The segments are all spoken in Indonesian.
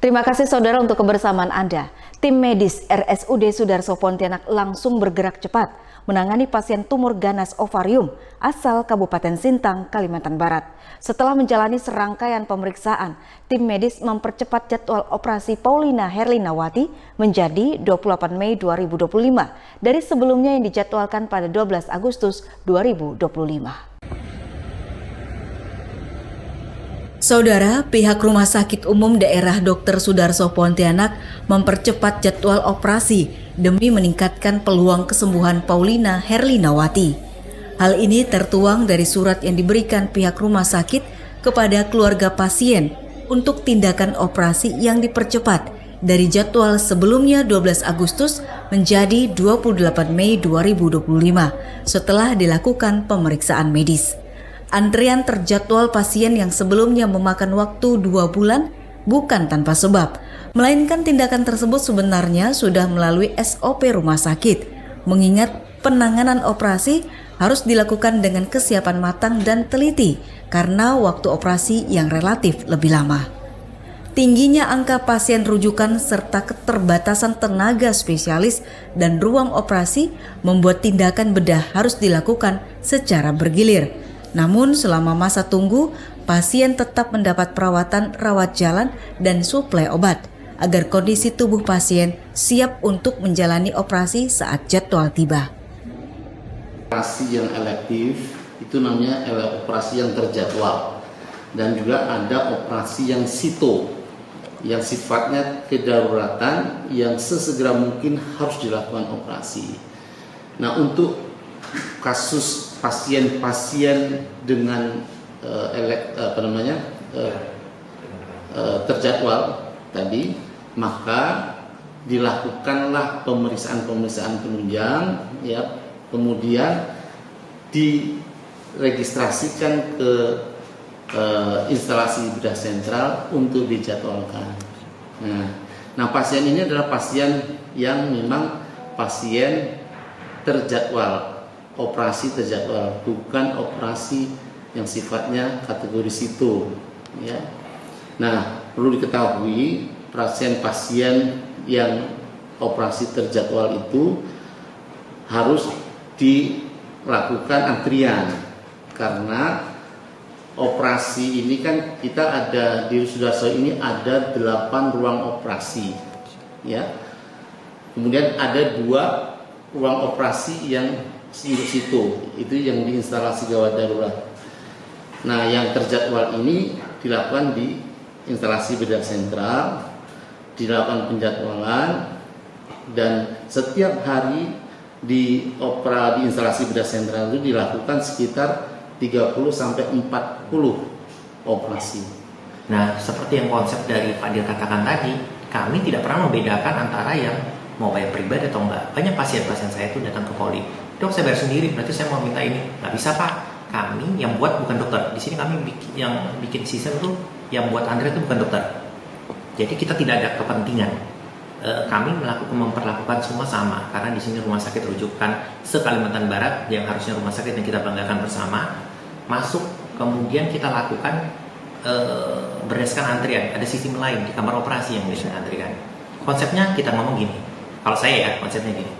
Terima kasih saudara untuk kebersamaan Anda. Tim medis RSUD Sudarso Pontianak langsung bergerak cepat menangani pasien tumor ganas ovarium asal Kabupaten Sintang, Kalimantan Barat. Setelah menjalani serangkaian pemeriksaan, tim medis mempercepat jadwal operasi Paulina Herlinawati menjadi 28 Mei 2025 dari sebelumnya yang dijadwalkan pada 12 Agustus 2025. Saudara, pihak Rumah Sakit Umum Daerah Dr. Sudarso Pontianak mempercepat jadwal operasi demi meningkatkan peluang kesembuhan Paulina Herlinawati. Hal ini tertuang dari surat yang diberikan pihak rumah sakit kepada keluarga pasien untuk tindakan operasi yang dipercepat dari jadwal sebelumnya 12 Agustus menjadi 28 Mei 2025 setelah dilakukan pemeriksaan medis. Antrian terjadwal pasien yang sebelumnya memakan waktu 2 bulan bukan tanpa sebab, melainkan tindakan tersebut sebenarnya sudah melalui SOP rumah sakit, mengingat penanganan operasi harus dilakukan dengan kesiapan matang dan teliti karena waktu operasi yang relatif lebih lama. Tingginya angka pasien rujukan serta keterbatasan tenaga spesialis dan ruang operasi membuat tindakan bedah harus dilakukan secara bergilir. Namun selama masa tunggu, pasien tetap mendapat perawatan rawat jalan dan suplai obat agar kondisi tubuh pasien siap untuk menjalani operasi saat jadwal tiba. Operasi yang elektif itu namanya operasi yang terjadwal, dan juga ada operasi yang sito yang sifatnya kedaruratan yang sesegera mungkin harus dilakukan operasi. Nah, untuk kasus pasien-pasien dengan terjadwal tadi, maka dilakukanlah pemeriksaan penunjang, ya, kemudian diregistrasikan ke instalasi bedah sentral untuk dijadwalkan. Nah, pasien ini adalah pasien yang memang pasien terjadwal, operasi terjadwal, bukan operasi yang sifatnya kategori situ, ya. Nah, perlu diketahui pasien-pasien yang operasi terjadwal itu harus dilakukan antrian, karena operasi ini kan kita ada di Sudarso ini ada 8 ruang operasi, ya. Kemudian ada 2 ruang operasi yang situ, itu yang di instalasi gawat darurat. Nah, yang terjadwal ini dilakukan di instalasi bedah sentral, dilakukan penjadwalan, dan setiap hari di instalasi bedah sentral itu dilakukan sekitar 30-40 operasi. Nah, seperti yang konsep dari Fadil katakan tadi, kami tidak pernah membedakan antara yang mau bayar pribadi atau enggak. Banyak pasien-pasien saya itu datang ke poli, dok saya bayar sendiri, berarti saya mau minta ini. Nggak bisa pak, kami yang buat bukan dokter. Di sini kami yang bikin sistem itu, yang buat antrian itu bukan dokter. Jadi kita tidak ada kepentingan. Kami memperlakukan semua sama, karena di sini rumah sakit rujukan se-Kalimantan Barat yang harusnya rumah sakit yang kita banggakan bersama. Masuk, kemudian kita lakukan berdasarkan antrian. Ada sistem lain di kamar operasi yang bisa antrian. Konsepnya kita ngomong gini, kalau saya ya konsepnya gini.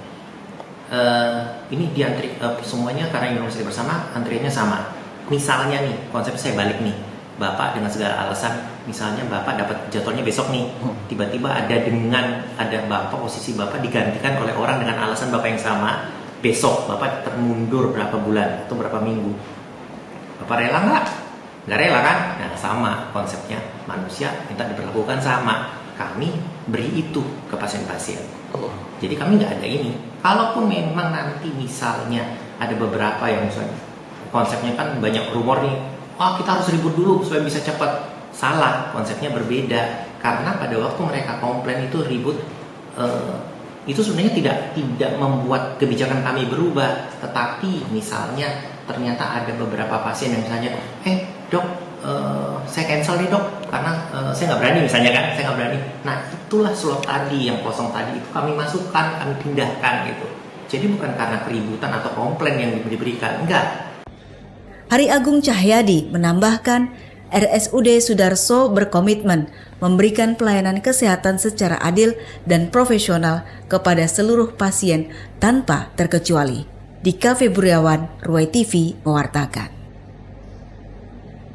Ini diantri semuanya karena ingin rumah sakit bersama, antriannya sama. Misalnya nih, konsep saya balik nih, bapak dengan segala alasan, misalnya bapak dapat jadwalnya besok nih, tiba-tiba ada bapak, posisi bapak digantikan oleh orang dengan alasan bapak yang sama, besok bapak termundur berapa bulan atau berapa minggu, bapak rela nggak? Nggak rela kan? Nah, sama konsepnya, manusia minta diperlakukan sama. Kami beri itu ke pasien-pasien. Jadi kami nggak ada ini. Kalaupun memang nanti misalnya ada beberapa yang misalnya konsepnya kan banyak rumor nih, kita harus ribut dulu supaya bisa cepat. Salah, konsepnya berbeda. Karena pada waktu mereka komplain itu ribut, itu sebenarnya tidak membuat kebijakan kami berubah. Tetapi misalnya ternyata ada beberapa pasien yang misalnya, dok, saya cancel nih dok, karena saya nggak berani misalnya kan, saya nggak berani. Nah, itulah slot tadi yang kosong tadi itu kami masukkan, kami pindahkan gitu. Jadi bukan karena keributan atau komplain yang diberikan, enggak. Hari Agung Cahyadi menambahkan, RSUD Sudarso berkomitmen memberikan pelayanan kesehatan secara adil dan profesional kepada seluruh pasien tanpa terkecuali. Dika Febriawan, Ruwai TV mewartakan.